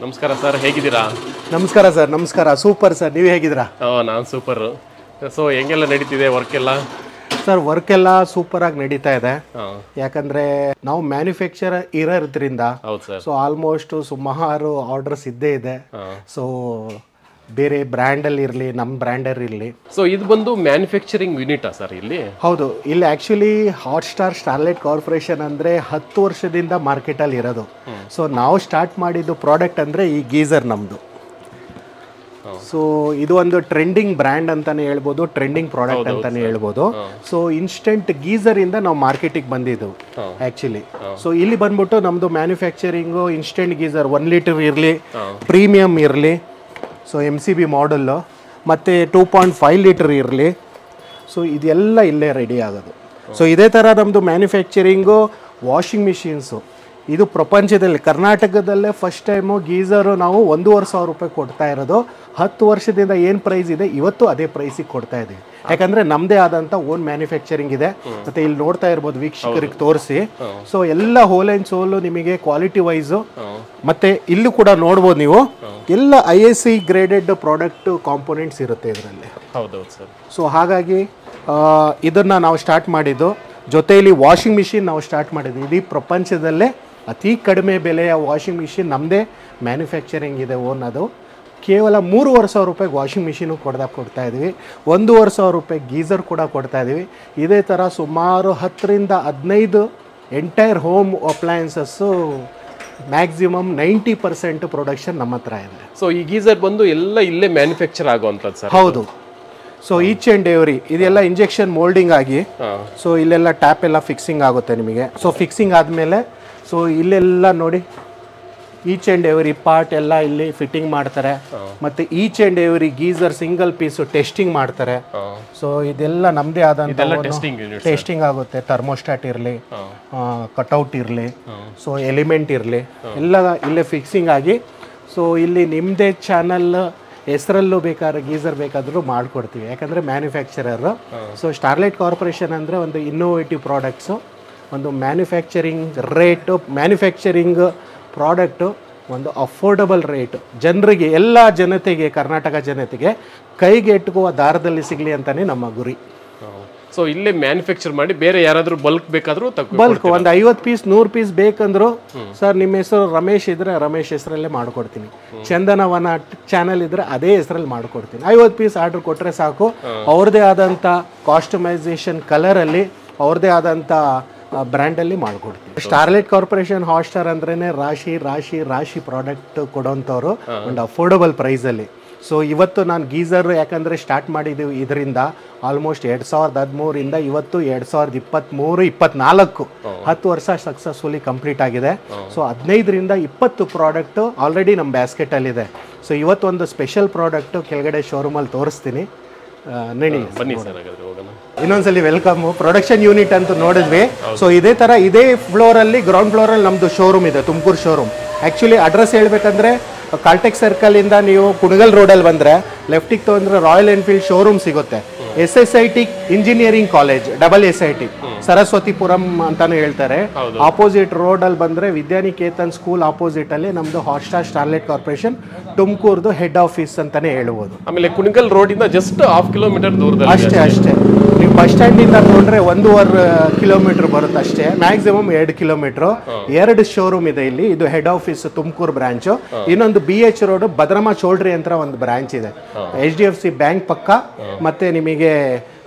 ನಮಸ್ಕಾರ ಸರ್, ಹೇಗಿದ್ದೀರಾ? ನಮಸ್ಕಾರ ಸರ್. ನಮಸ್ಕಾರ. ಸೂಪರ್ ಸರ್, ನೀವು ಹೇಗಿದ್ದೀರಾ? ನಾನು ಸೂಪರ್. ಸೊ ಹೆಂಗೆಲ್ಲ ನಡೀತಿದೆ ವರ್ಕ್ ಎಲ್ಲ? ಸರ್, ವರ್ಕ್ ಎಲ್ಲ ಸೂಪರ್ ಆಗಿ ನಡೀತಾ ಇದೆ. ಯಾಕಂದ್ರೆ ನಾವು ಮ್ಯಾನುಫ್ಯಾಕ್ಚರ್ ಇರೋದ್ರಿಂದ ಸೊ ಆಲ್ಮೋಸ್ಟ್ ಸುಮಾರು ಆರ್ಡರ್ಸ್ ಇದ್ದೇ ಇದೆ. ಸೊ ಬೇರೆ ಬ್ರ್ಯಾಂಡಲ್ಲಿ ಇರಲಿ, ನಮ್ಮ ಬ್ರ್ಯಾಂಡಲ್ಲಿ ಇರಲಿ. ಸೊ ಇದು ಬಂದು ಮ್ಯಾನುಫ್ಯಾಕ್ಚರಿಂಗ್ ಯೂನಿಟಾ ಸರ್ ಇಲ್ಲಿ? ಹೌದು. ಇಲ್ಲಿ ಆ್ಯಕ್ಚುಲಿ ಹಾಟ್ಸ್ಟಾರ್ ಸ್ಟಾರ್ಲೈಟ್ ಕಾರ್ಪೊರೇಷನ್ ಅಂದರೆ 10 ವರ್ಷದಿಂದ ಮಾರ್ಕೆಟಲ್ಲಿ ಇರೋದು. ಸೊ ನಾವು ಸ್ಟಾರ್ಟ್ ಮಾಡಿದ್ದು ಪ್ರಾಡಕ್ಟ್ ಅಂದರೆ ಈ ಗೀಸರ್ ನಮ್ಮದು. ಸೊ ಇದು ಒಂದು ಟ್ರೆಂಡಿಂಗ್ ಬ್ರ್ಯಾಂಡ್ ಅಂತಾನೆ ಹೇಳ್ಬೋದು, ಟ್ರೆಂಡಿಂಗ್ ಪ್ರಾಡಕ್ಟ್ ಅಂತಾನೆ ಹೇಳ್ಬೋದು. ಸೊ ಇನ್ಸ್ಟೆಂಟ್ ಗೀಸರ್ ಇಂದ ನಾವು ಮಾರ್ಕೆಟಿಗೆ ಬಂದಿದ್ದು ಆ್ಯಕ್ಚುಲಿ. ಸೊ ಇಲ್ಲಿ ಬಂದ್ಬಿಟ್ಟು ನಮ್ಮದು ಮ್ಯಾನುಫ್ಯಾಕ್ಚರಿಂಗು ಇನ್ಸ್ಟೆಂಟ್ ಗೀಸರ್ 1 ಲೀಟರ್ ಇರಲಿ, ಪ್ರೀಮಿಯಮ್ ಇರಲಿ, ಸೊ MCB ಮಾಡಲ್ಲು, ಮತ್ತು 2.5 ಲೀಟರ್ ಇರಲಿ. ಸೊ ಇದೆಲ್ಲ ಇಲ್ಲೇ ರೆಡಿ ಆಗೋದು. ಸೊ ಇದೇ ಥರ ನಮ್ಮದು ಮ್ಯಾನುಫ್ಯಾಕ್ಚರಿಂಗು ವಾಷಿಂಗ್ ಮಿಷಿನ್ಸು ಇದು ಪ್ರಪಂಚದಲ್ಲಿ ಕರ್ನಾಟಕದಲ್ಲೇ ಫಸ್ಟ್ ಟೈಮು ಗೀಸರು ನಾವು 1,500 ರೂಪಾಯಿ ಕೊಡ್ತಾ ಇರೋದು. 10 ವರ್ಷದಿಂದ ಏನು ಪ್ರೈಸ್ ಇದೆ ಇವತ್ತು ಅದೇ ಪ್ರೈಸಿಗೆ ಕೊಡ್ತಾ ಇದ್ದೀವಿ. ಯಾಕಂದರೆ ನಮ್ಮದೇ ಆದಂಥ ಓನ್ ಮ್ಯಾನುಫ್ಯಾಕ್ಚರಿಂಗ್ ಇದೆ. ಮತ್ತು ಇಲ್ಲಿ ನೋಡ್ತಾ ಇರ್ಬೋದು ವೀಕ್ಷಕರಿಗೆ ತೋರಿಸಿ. ಸೊ ಎಲ್ಲ ಹೋಲ್ ಆ್ಯಂಡ್ ಸೋಲು ನಿಮಗೆ ಕ್ವಾಲಿಟಿ ವೈಸು, ಮತ್ತು ಇಲ್ಲೂ ಕೂಡ ನೋಡ್ಬೋದು ನೀವು ಎಲ್ಲ ISC ಗ್ರೇಡೆಡ್ ಪ್ರಾಡಕ್ಟ್ ಕಾಂಪೋನೆಂಟ್ಸ್ ಇರುತ್ತೆ ಇದರಲ್ಲಿ. ಹೌದೌದು ಸರ್. ಸೊ ಹಾಗಾಗಿ ಇದನ್ನು ನಾವು ಸ್ಟಾರ್ಟ್ ಮಾಡಿದ್ದು. ಜೊತೆಯಲ್ಲಿ ವಾಷಿಂಗ್ ಮಿಷಿನ್ ನಾವು ಸ್ಟಾರ್ಟ್ ಮಾಡಿದ್ವಿ. ಇಡೀ ಪ್ರಪಂಚದಲ್ಲೇ ಅತಿ ಕಡಿಮೆ ಬೆಲೆಯ ವಾಷಿಂಗ್ ಮಿಷಿನ್ ನಮ್ಮದೇ ಮ್ಯಾನುಫ್ಯಾಕ್ಚರಿಂಗ್ ಇದೆ ಓನ್. ಅದು ಕೇವಲ 3,500 ರೂಪಾಯಿಗೆ ವಾಷಿಂಗ್ ಮಿಷಿನು ಕೊಡ್ತಾ ಇದ್ವಿ. 1,500 ರೂಪಾಯಿ ಗೀಸರ್ ಕೂಡ ಕೊಡ್ತಾ ಇದ್ದೀವಿ. ಇದೇ ಥರ ಸುಮಾರು 10ರಿಂದ 15 entire home appliances maximum 90% production ನಮ್ಮ ಹತ್ರ ಇದೆ. ಸೊ ಈ ಗೀಸರ್ ಬಂದು ಎಲ್ಲ ಇಲ್ಲೇ ಮ್ಯಾನುಫ್ಯಾಕ್ಚರ್ ಆಗುವಂಥದ್ದು ಸರ್? ಹೌದು. ಸೊ ಈಚ್ ಆ್ಯಂಡ್ ಎವ್ರಿ ಇದೆಲ್ಲ ಇಂಜೆಕ್ಷನ್ ಮೋಲ್ಡಿಂಗ್ ಆಗಿ, ಸೊ ಇಲ್ಲೆಲ್ಲ ಟ್ಯಾಪ್ ಎಲ್ಲ ಫಿಕ್ಸಿಂಗ್ ಆಗುತ್ತೆ ನಿಮಗೆ. ಸೊ ಫಿಕ್ಸಿಂಗ್ ಆದಮೇಲೆ ಸೊ ಇಲ್ಲೆಲ್ಲ ನೋಡಿ ಈಚ್ ಆ್ಯಂಡ್ ಎವ್ರಿ ಪಾರ್ಟ್ ಎಲ್ಲ ಇಲ್ಲಿ ಫಿಟ್ಟಿಂಗ್ ಮಾಡ್ತಾರೆ. ಮತ್ತು each and every geyser single piece testing ಮಾಡ್ತಾರೆ. ಸೊ ಇದೆಲ್ಲ ನಮ್ಮದೇ ಆದಂಥ ಟೆಸ್ಟಿಂಗ್ ಆಗುತ್ತೆ. ಥರ್ಮೋಸ್ಟಾಟ್ ಇರಲಿ, ಕಟ್ಔಟ್ ಇರಲಿ, ಸೊ ಎಲಿಮೆಂಟ್ ಇರಲಿ, ಎಲ್ಲ ಇಲ್ಲೇ ಫಿಕ್ಸಿಂಗ್ ಆಗಿ. ಸೊ ಇಲ್ಲಿ ನಿಮ್ಮದೇ ಚಾನಲ್ ಹೆಸರಲ್ಲೂ ಬೇಕಾದ್ರೆ ಗೀಸರ್ ಬೇಕಾದರೂ ಮಾಡಿಕೊಡ್ತೀವಿ, ಯಾಕಂದರೆ ಮ್ಯಾನುಫ್ಯಾಕ್ಚರರು. ಸೊ ಸ್ಟಾರ್ಲೈಟ್ ಕಾರ್ಪೊರೇಷನ್ ಅಂದರೆ ಒಂದು ಇನ್ನೋವೇಟಿವ್ ಪ್ರಾಡಕ್ಟ್ಸು, ಒಂದು ಮ್ಯಾನುಫ್ಯಾಕ್ಚರಿಂಗ್ ರೇಟು, ಮ್ಯಾನುಫ್ಯಾಕ್ಚರಿಂಗ್ ಪ್ರಾಡಕ್ಟು ಒಂದು ಅಫೋರ್ಡಬಲ್ ರೇಟು ಜನರಿಗೆ, ಎಲ್ಲ ಜನತೆಗೆ, ಕರ್ನಾಟಕ ಜನತೆಗೆ ಕೈಗೆ ಎಟುಕುವ ದಾರದಲ್ಲಿ ಸಿಗಲಿ ಅಂತಲೇ ನಮ್ಮ ಗುರಿ. ಸೊ ಇಲ್ಲೇ ಮ್ಯಾನುಫ್ಯಾಕ್ಚರ್ ಮಾಡಿ ಬೇರೆ ಯಾರಾದರೂ ಬಲ್ಕ್ ಬೇಕಾದರೂ ಬಲ್ಕ್ ಒಂದು 50 ಪೀಸ್ 100 ಪೀಸ್ ಬೇಕಂದ್ರು ಸರ್ ನಿಮ್ಮ ಹೆಸರು ರಮೇಶ್ ಇದ್ರೆ ರಮೇಶ್ ಹೆಸರಲ್ಲೇ ಮಾಡಿಕೊಡ್ತೀನಿ. ಚಂದನವನ ಚಾನಲ್ ಇದ್ರೆ ಅದೇ ಹೆಸರಲ್ಲಿ ಮಾಡಿಕೊಡ್ತೀನಿ. 50 ಪೀಸ್ ಆರ್ಡರ್ ಕೊಟ್ಟರೆ ಸಾಕು. ಅವ್ರದ್ದೇ ಆದಂಥ ಕಾಸ್ಟಮೈಸೇಷನ್ ಕಲರಲ್ಲಿ ಅವ್ರದ್ದೇ ಆದಂಥ ಬ್ರ್ಯಾಂಡಲ್ಲಿ ಮಾಡಿಕೊಡ್ತೀವಿ. ಸ್ಟಾರ್ಲೈಟ್ ಕಾರ್ಪೊರೇಷನ್ ಹಾಟ್ಸ್ಟಾರ್ ಅಂದ್ರೇ ರಾಶಿ ರಾಶಿ ರಾಶಿ ಪ್ರಾಡಕ್ಟ್ ಕೊಡೋಂಥವ್ರು ಒಂದು ಅಫೋರ್ಡಬಲ್ ಪ್ರೈಸಲ್ಲಿ. ಸೊ ಇವತ್ತು ನಾನು ಗೀಸರ್ ಯಾಕಂದರೆ ಸ್ಟಾರ್ಟ್ ಮಾಡಿದ್ದೀವಿ ಇದರಿಂದ ಆಲ್ಮೋಸ್ಟ್ 2013ಇಂದ ಇವತ್ತು 2023-24 10 ವರ್ಷ ಸಕ್ಸಸ್ಫುಲಿ ಕಂಪ್ಲೀಟ್ ಆಗಿದೆ. ಸೊ 15ರಿಂದ 20 ಪ್ರಾಡಕ್ಟು ಆಲ್ರೆಡಿ ನಮ್ಮ ಬ್ಯಾಸ್ಕೆಟಲ್ಲಿದೆ. ಸೊ ಇವತ್ತೊಂದು ಸ್ಪೆಷಲ್ ಪ್ರಾಡಕ್ಟು ಕೆಳಗಡೆ ಶೋರೂಮಲ್ಲಿ ತೋರಿಸ್ತೀನಿ, ನಡಿ ಬನ್ನಿ ಸರ್. ಹಾಗಾದ್ರೆ ಹೋಗೋಣ. ಇನ್ನೊಂದ್ಸಲಿ ವೆಲ್ಕಮ್. ಪ್ರೊಡಕ್ಷನ್ ಯೂನಿಟ್ ಅಂತ ನೋಡಿದ್ವಿ. ಸೊ ಇದೇ ಥರ ಇದೇ ಫ್ಲೋರಲ್ಲಿ ಗ್ರೌಂಡ್ ಫ್ಲೋರಲ್ಲಿ ನಮ್ಮದು ಶೋರೂಮ್ ಇದೆ, ತುಮಕೂರು ಶೋರೂಮ್. ಆ್ಯಕ್ಚುಲಿ ಅಡ್ರೆಸ್ ಹೇಳ್ಬೇಕಂದ್ರೆ ಕಾಲ್ಟೆಕ್ ಸರ್ಕಲಿಂದ ನೀವು ಕುಣಗಲ್ ರೋಡಲ್ಲಿ ಬಂದರೆ ಲೆಫ್ಟಿಗೆ ತೊಗೊಂಡ್ರೆ ರಾಯಲ್ ಎನ್ಫೀಲ್ಡ್ ಶೋರೂಮ್ ಸಿಗುತ್ತೆ. SSIT engineering college, SSIT Saraswathipuram ಅಂತಾನು ಹೇಳ್ತಾರೆ. ಆಪೋಸಿಟ್ ರೋಡಲ್ಲಿ ಬಂದರೆ ವಿದ್ಯಾನಿಕೇತನ್ ಸ್ಕೂಲ್ ಆಪೋಸಿಟಲ್ಲಿ ನಮ್ಮದು ಹಾಟ್ಸ್ಟಾರ್ ಸ್ಟಾರ್ಲೈಟ್ ಕಾರ್ಪೊರೇಷನ್ ತುಮಕೂರ್ದು ಹೆಡ್ ಆಫೀಸ್ ಅಂತಲೇ ಹೇಳ್ಬೋದು. ಆಮೇಲೆ ಕುಣಗಲ್ ರೋಡಿಂದ ಜಸ್ಟ್ 1/2 ಕಿಲೋಮೀಟರ್ ದೂರದಲ್ಲಿ ಅಷ್ಟೇ. ನೀವು ಬಸ್ ಸ್ಟ್ಯಾಂಡಿಂದ ತೊಗೊಂಡ್ರೆ 1.5 ಕಿಲೋಮೀಟರ್ ಬರುತ್ತೆ ಅಷ್ಟೇ, ಮ್ಯಾಕ್ಸಿಮಮ್ 2 ಕಿಲೋಮೀಟ್ರು. 2 ಶೋರೂಮ್ ಇದೆ ಇಲ್ಲಿ. ಇದು ಹೆಡ್ ಆಫೀಸ್ ತುಮಕೂರು ಬ್ರಾಂಚು. ಇನ್ನೊಂದು BH ರೋಡ್ ಭದ್ರಮಾ ಚೌಲ್ಟ್ರಿ ಅಂತ ಒಂದು ಬ್ರಾಂಚ್ ಇದೆ, HDFC ಬ್ಯಾಂಕ್ ಪಕ್ಕ, ಮತ್ತೆ ನಿಮಗೆ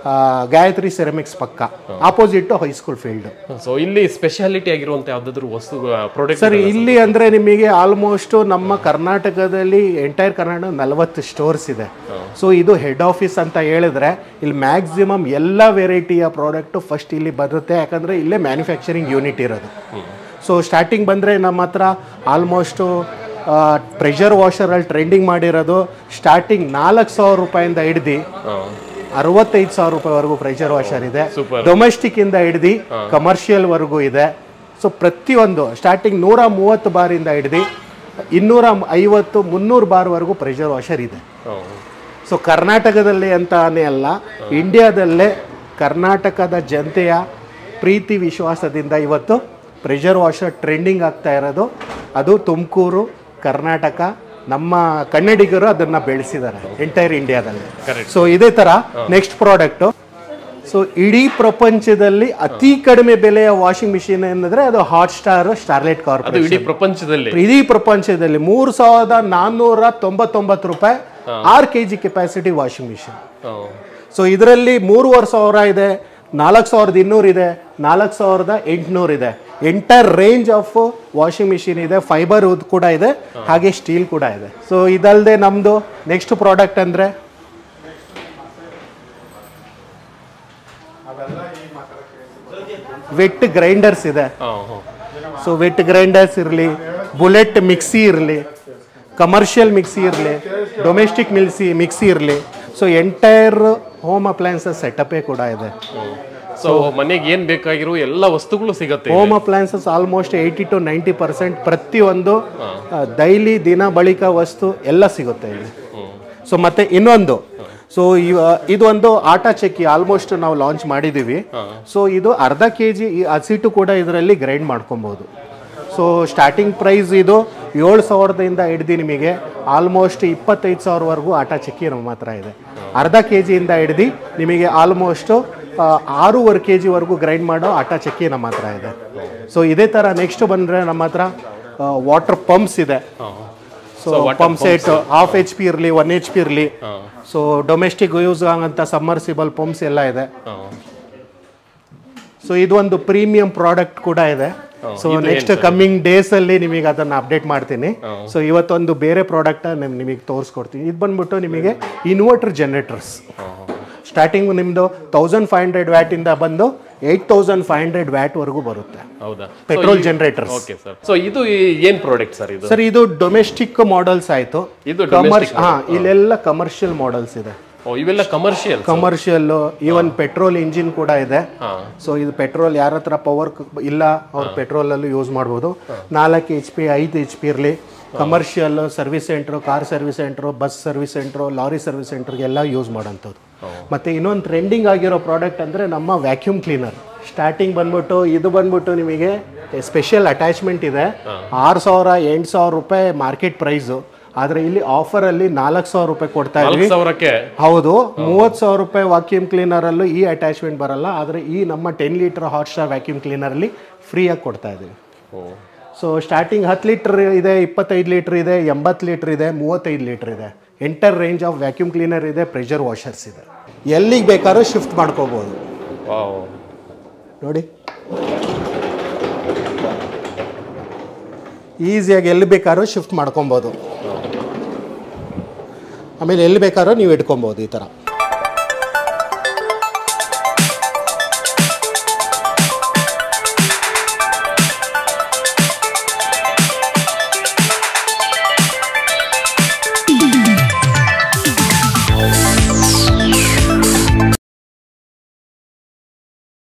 ಗಾಯತ್ರಿ ಸೆರಾಮಿಕ್ಸ್ ಪಕ್ಕ, ಆಪೋಸಿಟ್ ಹೈಸ್ಕೂಲ್ ಫೀಲ್ಡ್. ಸೊ ಇಲ್ಲಿ ಸ್ಪೆಷಾಲಿಟಿ ಆಗಿರುವಂತ ಯಾವ್ದಾದ್ರು ವಸ್ತು ಪ್ರಾಡಕ್ಟ್ ಸರ್ ಇಲ್ಲಿ ಅಂದ್ರೆ ನಿಮಗೆ ಆಲ್ಮೋಸ್ಟ್ ನಮ್ಮ ಕರ್ನಾಟಕದಲ್ಲಿ ಎಂಟೈರ್ ಕರ್ನಾಟಕ 40 ಸ್ಟೋರ್ಸ್ ಇದೆ. ಸೊ ಇದು ಹೆಡ್ ಆಫೀಸ್ ಅಂತ ಹೇಳಿದ್ರೆ ಇಲ್ಲಿ ಮ್ಯಾಕ್ಸಿಮಮ್ ಎಲ್ಲ ವೆರೈಟಿಯ ಪ್ರಾಡಕ್ಟ್ ಫಸ್ಟ್ ಇಲ್ಲಿ ಬರುತ್ತೆ, ಯಾಕಂದ್ರೆ ಇಲ್ಲೇ ಮ್ಯಾನುಫ್ಯಾಕ್ಚರಿಂಗ್ ಯೂನಿಟ್ ಇರೋದು. ಸೊ ಸ್ಟಾರ್ಟಿಂಗ್ ಬಂದರೆ ನಮ್ಮ ಹತ್ರ ಆಲ್ಮೋಸ್ಟು ಪ್ರೆಷರ್ ವಾಷರಲ್ಲಿ ಟ್ರೆಂಡಿಂಗ್ ಮಾಡಿರೋದು ಸ್ಟಾರ್ಟಿಂಗ್ 4,000 ರೂಪಾಯಿಂದ ಹಿಡ್ದು 65,000 ರೂಪಾಯಿವರೆಗೂ ಪ್ರೆಷರ್ ವಾಷರ್ ಇದೆ. ಡೊಮೆಸ್ಟಿಕ್ ಇಂದ ಹಿಡ್ದು ಕಮರ್ಷಿಯಲ್ ವರೆಗೂ ಇದೆ. ಸೊ ಪ್ರತಿಯೊಂದು ಸ್ಟಾರ್ಟಿಂಗ್ 130 ಬಾರಿಂದ ಹಿಡ್ದು 250-300 ಬಾರ್ವರೆಗೂ ಪ್ರೆಷರ್ ವಾಷರ್ ಇದೆ. ಸೊ ಕರ್ನಾಟಕದಲ್ಲಿ ಅಂತಾನೆ ಅಲ್ಲ, ಇಂಡಿಯಾದಲ್ಲೇ ಕರ್ನಾಟಕದ ಜನತೆಯ ಪ್ರೀತಿ ವಿಶ್ವಾಸದಿಂದ ಇವತ್ತು ಪ್ರೆಷರ್ ವಾಷರ್ ಟ್ರೆಂಡಿಂಗ್ ಆಗ್ತಾ ಇರೋದು ಅದು ತುಮಕೂರು ಕರ್ನಾಟಕ, ನಮ್ಮ ಕನ್ನಡಿಗರು ಅದನ್ನ ಬೆಳೆಸಿದ್ದಾರೆ ಎಂಟೈರ್ ಇಂಡಿಯಾದಲ್ಲಿ. Correct. ಸೊ ಇದೇ ತರ ನೆಕ್ಸ್ಟ್ ಪ್ರಾಡಕ್ಟ್. ಸೊ ಇಡೀ ಪ್ರಪಂಚದಲ್ಲಿ ಅತಿ ಕಡಿಮೆ ಬೆಲೆಯ ವಾಷಿಂಗ್ ಮಿಷಿನ್ ಏನಂದ್ರೆ ಅದು ಹಾಟ್ ಸ್ಟಾರ್ ಸ್ಟಾರ್ಲೈಟ್ ಅದು ಕಾರ್ಪೊರೇಷನ್. ಇಡೀ ಪ್ರಪಂಚದಲ್ಲಿ ಇಡೀ ಪ್ರಪಂಚದಲ್ಲಿ 3499 ರೂಪಾಯಿ 6 kg capacity washing machine. So ಇದರಲ್ಲಿ 3,500 ಇದೆ, 4,200 ಇದೆ, 4,800 ಇದೆ. Entire range of washing machine ಇದೆ, ಫೈಬರ್ ಕೂಡ ಇದೆ, ಹಾಗೆ ಸ್ಟೀಲ್ ಕೂಡ ಇದೆ. ಸೊ ಇದಲ್ಲದೆ ನಮ್ದು ನೆಕ್ಸ್ಟ್ ಪ್ರಾಡಕ್ಟ್ ಅಂದ್ರೆ ವೆಟ್ ಗ್ರೈಂಡರ್ಸ್ ಇದೆ. ಸೊ ವೆಟ್ ಗ್ರೈಂಡರ್ಸ್ ಇರಲಿ, ಬುಲೆಟ್ ಮಿಕ್ಸಿ ಇರಲಿ, ಕಮರ್ಷಿಯಲ್ ಮಿಕ್ಸಿ ಇರಲಿ, ಡೊಮೆಸ್ಟಿಕ್ ಮಿಕ್ಸಿ ಇರಲಿ. ಸೊ ಎಂಟೈರ್ ಹೋಮ್ ಅಪ್ಲಯನ್ಸಸ್ ಸೆಟಪೇ ಕೂಡ ಇದೆ. ಸೊ ಮನೆಗೆ ಏನ್ ಬೇಕಾಗಿರೋ ಎಲ್ಲ ವಸ್ತುಗಳು ಸಿಗುತ್ತೆ. ಹೋಮ್ ಅಪ್ಲಯನ್ಸಸ್ ಆಲ್ಮೋಸ್ಟ್ 80 to 90% ಪ್ರತಿಯೊಂದು ಡೈಲಿ ದಿನ ಬಳಕ ವಸ್ತು ಎಲ್ಲ ಸಿಗುತ್ತೆ ಇಲ್ಲಿ. ಸೊ ಮತ್ತೆ ಇನ್ನೊಂದು, ಸೊ ಇದು ಒಂದು ಆಟಾ ಚಕ್ಕಿ ಆಲ್ಮೋಸ್ಟ್ ನಾವು ಲಾಂಚ್ ಮಾಡಿದ್ದೀವಿ. ಸೊ ಇದು ಅರ್ಧ kg ಹಸಿಟ್ಟು ಕೂಡ ಇದರಲ್ಲಿ ಗ್ರೈಂಡ್ ಮಾಡ್ಕೊಬೋದು. ಸೊ ಸ್ಟಾರ್ಟಿಂಗ್ ಪ್ರೈಸ್ ಇದು 7,000ದಿಂದ ಹಿಡ್ದು ನಿಮಗೆ ಆಲ್ಮೋಸ್ಟ್ 25,000ವರೆಗೂ ಆಟಾ ಚಕ್ಕಿ ನಮ್ಮ ಹತ್ರ ಇದೆ. ಅರ್ಧ kgಯಿಂದ ಹಿಡ್ದು ನಿಮಗೆ ಆಲ್ಮೋಸ್ಟ್ 6.5 kgವರೆಗೂ ಗ್ರೈಂಡ್ ಮಾಡೋ ಆಟಾ ಚಕ್ಕಿ ನಮ್ಮ ಹತ್ರ ಇದೆ. ಸೊ ಇದೇ ಥರ ನೆಕ್ಸ್ಟ್ ಬಂದರೆ ನಮ್ಮ ಹತ್ರ ವಾಟರ್ ಪಂಪ್ಸ್ ಇದೆ. ಸೊ ಪಂಪ್ ಸೆಟ್ 1/2 HP ಇರಲಿ, 1 HP ಇರಲಿ. ಸೊ ಡೊಮೆಸ್ಟಿಕ್ ಯೂಸ್ ಆಗಂತ ಸಮ್ಮರ್ಸಿಬಲ್ ಪಂಪ್ಸ್ ಎಲ್ಲ ಇದೆ. ಸೊ ಇದು ಒಂದು ಪ್ರೀಮಿಯಂ ಪ್ರಾಡಕ್ಟ್ ಕೂಡ ಇದೆ. ಸೊ ನೆಕ್ಸ್ಟ್ ಕಮ್ಮಿಂಗ್ ಡೇಸ್ ಅಲ್ಲಿ ನಿಮಗೆ ಅದನ್ನ ಅಪ್ಡೇಟ್ ಮಾಡ್ತೀನಿ. ಸೊ ಇವತ್ತೊಂದು ಬೇರೆ ಪ್ರಾಡಕ್ಟ್ ನಿಮಗೆ ತೋರಿಸ್ಕೊಡ್ತೀನಿ. ಇದು ಬಂದ್ಬಿಟ್ಟು ನಿಮಗೆ ಇನ್ವರ್ಟರ್ ಜನರೇಟರ್ಸ್. ಸ್ಟಾರ್ಟಿಂಗ್ ನಿಮ್ದು 1500 ವ್ಯಾಟ್ ಇಂದ ಬಂದು 8500 ವ್ಯಾಟ್ ವರೆಗೂ ಬರುತ್ತೆ. ಹೌದಾ? Petrol generators. Okay sir. So ಇದು ಏನ್ ಪ್ರಾಡಕ್ಟ್ ಸರ್ ಇದು? ಸರ್ ಇದು ಡೊಮೆಸ್ಟಿಕ್ ಮಾಡೆಲ್ಸ್ ಆಯ್ತು. ಇದು ಇಲ್ಲೆಲ್ಲ ಕಮರ್ಷಿಯಲ್ ಮಾಡೆಲ್ಸ್ ಇದೆ. ಇವೆಲ್ಲ ಕಮರ್ಷಿಯಲ್ ಈವನ್ ಪೆಟ್ರೋಲ್ ಇಂಜಿನ್ ಕೂಡ ಇದೆ. ಸೊ ಇದು ಪೆಟ್ರೋಲ್ ಯಾರ ಹತ್ರ ಪವರ್ ಇಲ್ಲ ಅವ್ರು ಪೆಟ್ರೋಲ್ ಅಲ್ಲೂ ಯೂಸ್ ಮಾಡ್ಬೋದು. 4 HP 5 HP ಇರಲಿ. Commercial service centre, car service centre, bus service centre, lorry service ಸೆಂಟ್ರಿಗೆಲ್ಲ ಯೂಸ್ ಮಾಡೋಂಥದ್ದು. ಮತ್ತು ಇನ್ನೊಂದು ಟ್ರೆಂಡಿಂಗ್ ಆಗಿರೋ ಪ್ರಾಡಕ್ಟ್ ಅಂದರೆ ನಮ್ಮ ವ್ಯಾಕ್ಯೂಮ್ ಕ್ಲೀನರ್. ಸ್ಟಾರ್ಟಿಂಗ್ ಬಂದ್ಬಿಟ್ಟು ನಿಮಗೆ ಸ್ಪೆಷಲ್ ಅಟ್ಯಾಚ್ಮೆಂಟ್ ಇದೆ. 6,000-8,000 ರೂಪಾಯಿ ಮಾರ್ಕೆಟ್ ಪ್ರೈಸು. ಆದರೆ ಇಲ್ಲಿ ಆಫರಲ್ಲಿ 4,000 ರೂಪಾಯಿ ಕೊಡ್ತಾ ಇದ್ವಿ. ಹೌದು, 30,000 ರೂಪಾಯಿ ವ್ಯಾಕ್ಯೂಮ್ ಕ್ಲೀನರಲ್ಲೂ ಈ ಅಟ್ಯಾಚ್ಮೆಂಟ್ ಬರಲ್ಲ. ಆದರೆ ಈ ನಮ್ಮ 10 ಲೀಟರ್ ಹಾಟ್ ಸ್ಟಾರ್ ವ್ಯಾಕ್ಯೂಮ್ ಕ್ಲೀನರಲ್ಲಿ ಫ್ರೀಯಾಗಿ ಕೊಡ್ತಾ ಇದ್ದೀವಿ. ಸೊ ಸ್ಟಾರ್ಟಿಂಗ್ 10 ಲೀಟರ್ ಇದೆ, 25 ಲೀಟರ್ ಇದೆ, 80 ಲೀಟರ್ ಇದೆ, 35 ಲೀಟರ್ ಇದೆ. Enter range of vacuum cleaner ಇದೆ, ಪ್ರೆಷರ್ ವಾಷರ್ಸ್ ಇದೆ. ಎಲ್ಲಿಗೆ ಬೇಕಾದ್ರೂ ಶಿಫ್ಟ್ ಮಾಡ್ಕೋಬೋದು ನೋಡಿ. ಈಸಿಯಾಗಿ ಎಲ್ಲಿ ಬೇಕಾದ್ರೂ ಶಿಫ್ಟ್ ಮಾಡ್ಕೊಬೋದು. ಆಮೇಲೆ ಎಲ್ಲಿ ಬೇಕಾದ್ರೂ ನೀವು ಇಟ್ಕೊಬೋದು ಈ ಥರ.